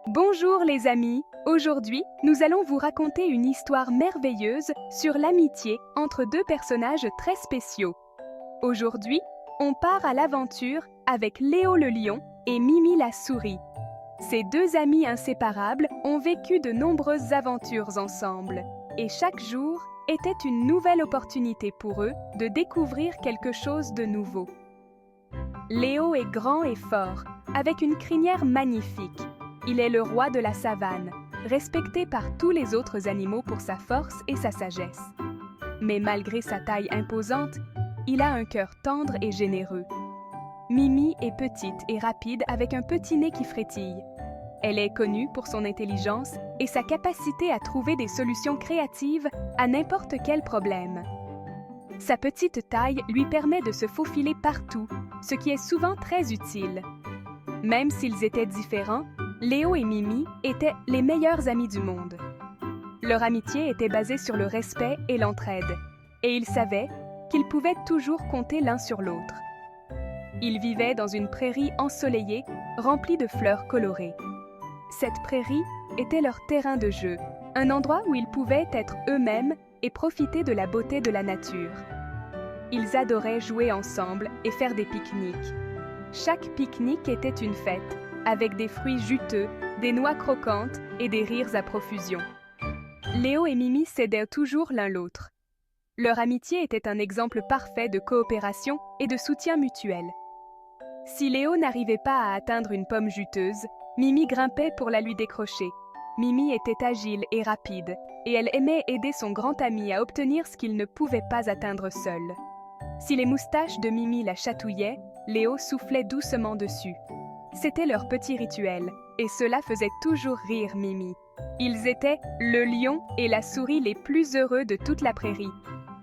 Bonjour les amis, aujourd'hui nous allons vous raconter une histoire merveilleuse sur l'amitié entre deux personnages très spéciaux. Aujourd'hui, on part à l'aventure avec Léo le lion et Mimi la souris. Ces deux amis inséparables ont vécu de nombreuses aventures ensemble et chaque jour était une nouvelle opportunité pour eux de découvrir quelque chose de nouveau. Léo est grand et fort, avec une crinière magnifique. Il est le roi de la savane, respecté par tous les autres animaux pour sa force et sa sagesse. Mais malgré sa taille imposante, il a un cœur tendre et généreux. Mimi est petite et rapide avec un petit nez qui frétille. Elle est connue pour son intelligence et sa capacité à trouver des solutions créatives à n'importe quel problème. Sa petite taille lui permet de se faufiler partout, ce qui est souvent très utile. Même s'ils étaient différents, Léo et Mimi étaient les meilleurs amis du monde. Leur amitié était basée sur le respect et l'entraide, et ils savaient qu'ils pouvaient toujours compter l'un sur l'autre. Ils vivaient dans une prairie ensoleillée, remplie de fleurs colorées. Cette prairie était leur terrain de jeu, un endroit où ils pouvaient être eux-mêmes et profiter de la beauté de la nature. Ils adoraient jouer ensemble et faire des pique-niques. Chaque pique-nique était une fête, avec des fruits juteux, des noix croquantes et des rires à profusion. Léo et Mimi s'aidaient toujours l'un l'autre. Leur amitié était un exemple parfait de coopération et de soutien mutuel. Si Léo n'arrivait pas à atteindre une pomme juteuse, Mimi grimpait pour la lui décrocher. Mimi était agile et rapide, et elle aimait aider son grand ami à obtenir ce qu'il ne pouvait pas atteindre seul. Si les moustaches de Mimi la chatouillaient, Léo soufflait doucement dessus. C'était leur petit rituel, et cela faisait toujours rire Mimi. Ils étaient le lion et la souris les plus heureux de toute la prairie.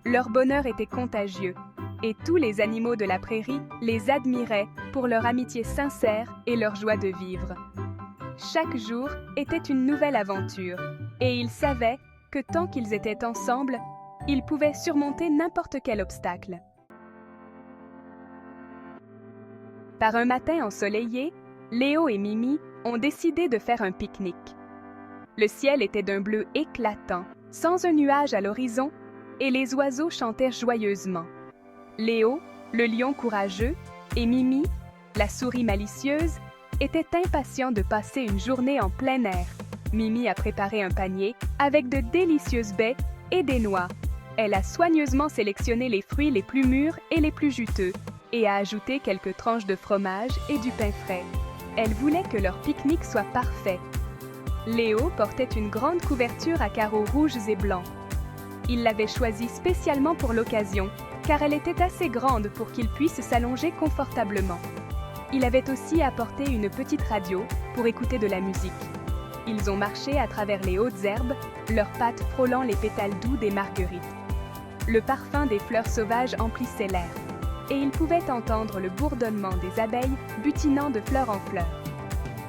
Leur bonheur était contagieux, et tous les animaux de la prairie les admiraient pour leur amitié sincère et leur joie de vivre. Chaque jour était une nouvelle aventure, et ils savaient que tant qu'ils étaient ensemble, ils pouvaient surmonter n'importe quel obstacle. Par un matin ensoleillé, Léo et Mimi ont décidé de faire un pique-nique. Le ciel était d'un bleu éclatant, sans un nuage à l'horizon, et les oiseaux chantaient joyeusement. Léo, le lion courageux, et Mimi, la souris malicieuse, étaient impatients de passer une journée en plein air. Mimi a préparé un panier avec de délicieuses baies et des noix. Elle a soigneusement sélectionné les fruits les plus mûrs et les plus juteux, et a ajouté quelques tranches de fromage et du pain frais. Elle voulait que leur pique-nique soit parfait. Léo portait une grande couverture à carreaux rouges et blancs. Il l'avait choisie spécialement pour l'occasion, car elle était assez grande pour qu'il puisse s'allonger confortablement. Il avait aussi apporté une petite radio pour écouter de la musique. Ils ont marché à travers les hautes herbes, leurs pattes frôlant les pétales doux des marguerites. Le parfum des fleurs sauvages emplissait l'air, et ils pouvaient entendre le bourdonnement des abeilles butinant de fleur en fleur.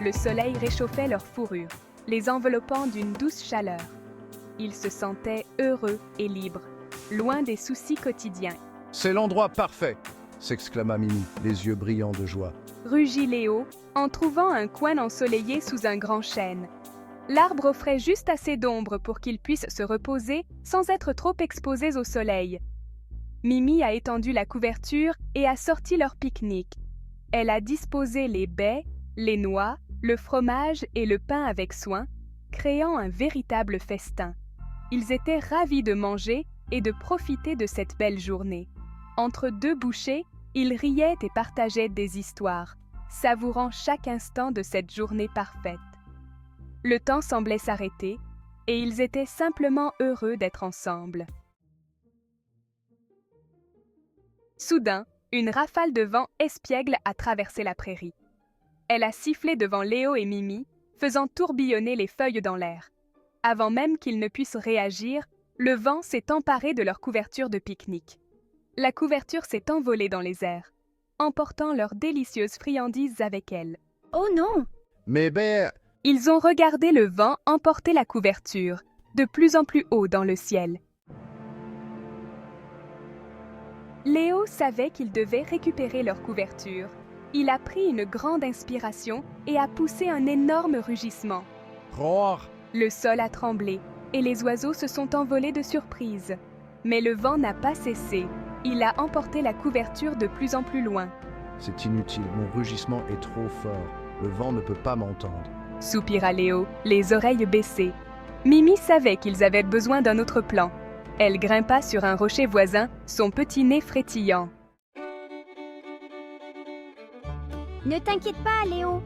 Le soleil réchauffait leurs fourrures, les enveloppant d'une douce chaleur. Ils se sentaient heureux et libres, loin des soucis quotidiens. « C'est l'endroit parfait !» s'exclama Mimi, les yeux brillants de joie. Rugit Léo, en trouvant un coin ensoleillé sous un grand chêne. L'arbre offrait juste assez d'ombre pour qu'ils puissent se reposer sans être trop exposés au soleil. Mimi a étendu la couverture et a sorti leur pique-nique. Elle a disposé les baies, les noix, le fromage et le pain avec soin, créant un véritable festin. Ils étaient ravis de manger et de profiter de cette belle journée. Entre deux bouchées, ils riaient et partageaient des histoires, savourant chaque instant de cette journée parfaite. Le temps semblait s'arrêter, et ils étaient simplement heureux d'être ensemble. Soudain, une rafale de vent espiègle a traversé la prairie. Elle a sifflé devant Léo et Mimi, faisant tourbillonner les feuilles dans l'air. Avant même qu'ils ne puissent réagir, le vent s'est emparé de leur couverture de pique-nique. La couverture s'est envolée dans les airs, emportant leurs délicieuses friandises avec elle. Oh non! Mais Ils ont regardé le vent emporter la couverture, de plus en plus haut dans le ciel. Léo savait qu'ils devaient récupérer leur couverture, Il a pris une grande inspiration et a poussé un énorme rugissement. Roar! Le sol a tremblé et les oiseaux se sont envolés de surprise. Mais le vent n'a pas cessé. Il a emporté la couverture de plus en plus loin. C'est inutile, mon rugissement est trop fort. Le vent ne peut pas m'entendre. Soupira Léo, les oreilles baissées. Mimi savait qu'ils avaient besoin d'un autre plan. Elle grimpa sur un rocher voisin, son petit nez frétillant. Ne t'inquiète pas, Léo.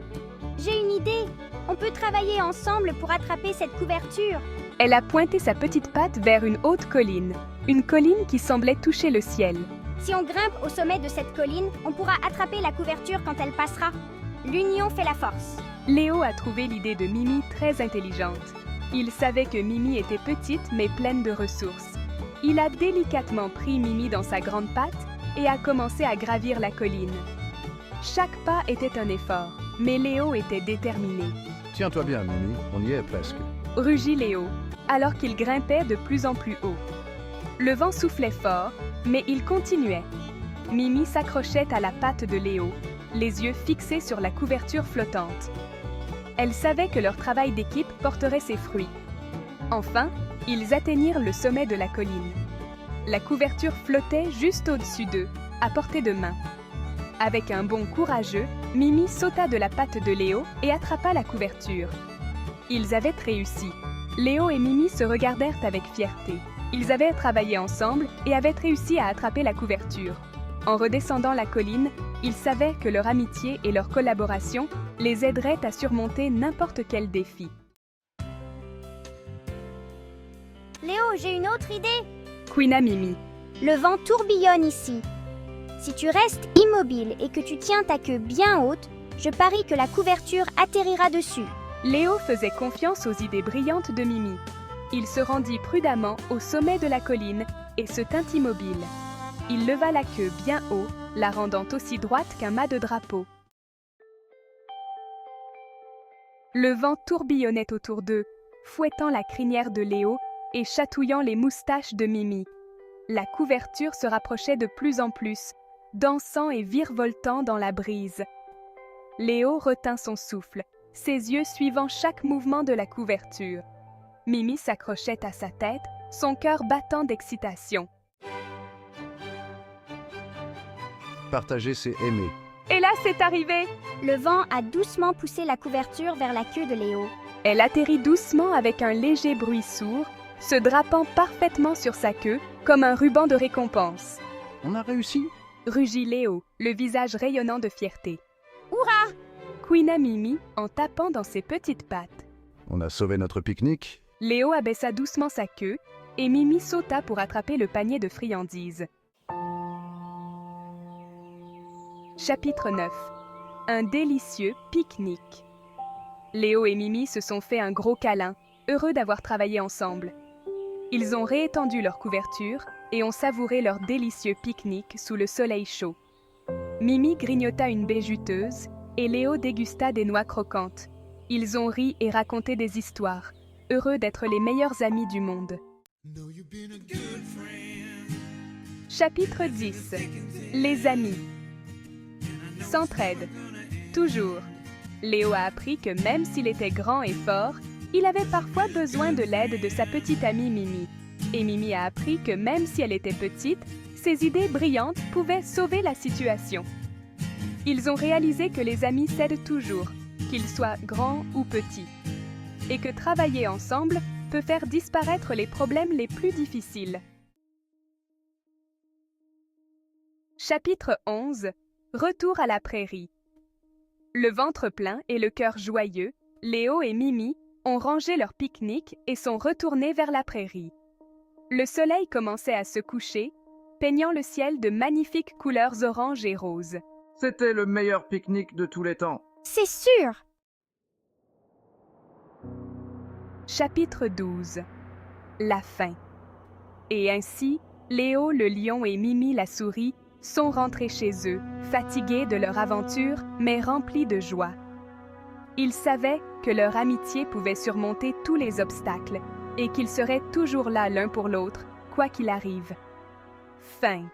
J'ai une idée. On peut travailler ensemble pour attraper cette couverture. Elle a pointé sa petite patte vers une haute colline. Une colline qui semblait toucher le ciel. Si on grimpe au sommet de cette colline, on pourra attraper la couverture quand elle passera. L'union fait la force. Léo a trouvé l'idée de Mimi très intelligente. Il savait que Mimi était petite mais pleine de ressources. Il a délicatement pris Mimi dans sa grande patte et a commencé à gravir la colline. Chaque pas était un effort, mais Léo était déterminé. Tiens-toi bien, Mimi, on y est presque. Rugit Léo, alors qu'il grimpait de plus en plus haut. Le vent soufflait fort, mais il continuait. Mimi s'accrochait à la patte de Léo, les yeux fixés sur la couverture flottante. Elle savait que leur travail d'équipe porterait ses fruits. Enfin, ils atteignirent le sommet de la colline. La couverture flottait juste au-dessus d'eux, à portée de main. Avec un bond courageux, Mimi sauta de la patte de Léo et attrapa la couverture. Ils avaient réussi. Léo et Mimi se regardèrent avec fierté. Ils avaient travaillé ensemble et avaient réussi à attraper la couverture. En redescendant la colline, ils savaient que leur amitié et leur collaboration les aideraient à surmonter n'importe quel défi. Léo, j'ai une autre idée. Queena Mimi. Le vent tourbillonne ici. Si tu restes immobile et que tu tiens ta queue bien haute, je parie que la couverture atterrira dessus. Léo faisait confiance aux idées brillantes de Mimi. Il se rendit prudemment au sommet de la colline et se tint immobile. Il leva la queue bien haut, la rendant aussi droite qu'un mât de drapeau. Le vent tourbillonnait autour d'eux, fouettant la crinière de Léo et chatouillant les moustaches de Mimi. La couverture se rapprochait de plus en plus, dansant et virevoltant dans la brise. Léo retint son souffle, ses yeux suivant chaque mouvement de la couverture. Mimi s'accrochait à sa tête, son cœur battant d'excitation. Partager, c'est aimer. Et là, c'est arrivé! Le vent a doucement poussé la couverture vers la queue de Léo. Elle atterrit doucement avec un léger bruit sourd, se drapant parfaitement sur sa queue comme un ruban de récompense. On a réussi? Rugit Léo, le visage rayonnant de fierté. Hourra! Queena Mimi en tapant dans ses petites pattes. On a sauvé notre pique-nique. Léo abaissa doucement sa queue et Mimi sauta pour attraper le panier de friandises. Chapitre 9. Un délicieux pique-nique. Léo et Mimi se sont fait un gros câlin, heureux d'avoir travaillé ensemble. Ils ont réétendu leur couverture et ont savouré leur délicieux pique-nique sous le soleil chaud. Mimi grignota une baie juteuse et Léo dégusta des noix croquantes. Ils ont ri et raconté des histoires, heureux d'être les meilleurs amis du monde. Chapitre 10. Les amis. S'entraide. Toujours. Léo a appris que même s'il était grand et fort, il avait parfois besoin de l'aide de sa petite amie Mimi. Et Mimi a appris que même si elle était petite, ses idées brillantes pouvaient sauver la situation. Ils ont réalisé que les amis s'aident toujours, qu'ils soient grands ou petits, et que travailler ensemble peut faire disparaître les problèmes les plus difficiles. Chapitre 11. Retour à la prairie. Le ventre plein et le cœur joyeux, Léo et Mimi ont rangé leur pique-nique et sont retournés vers la prairie. Le soleil commençait à se coucher, peignant le ciel de magnifiques couleurs orange et rose. C'était le meilleur pique-nique de tous les temps. C'est sûr! Chapitre 12. La fin. Et ainsi, Léo le lion et Mimi la souris sont rentrés chez eux, fatigués de leur aventure, mais remplis de joie. Ils savaient que leur amitié pouvait surmonter tous les obstacles et qu'ils seraient toujours là l'un pour l'autre, quoi qu'il arrive. Fin.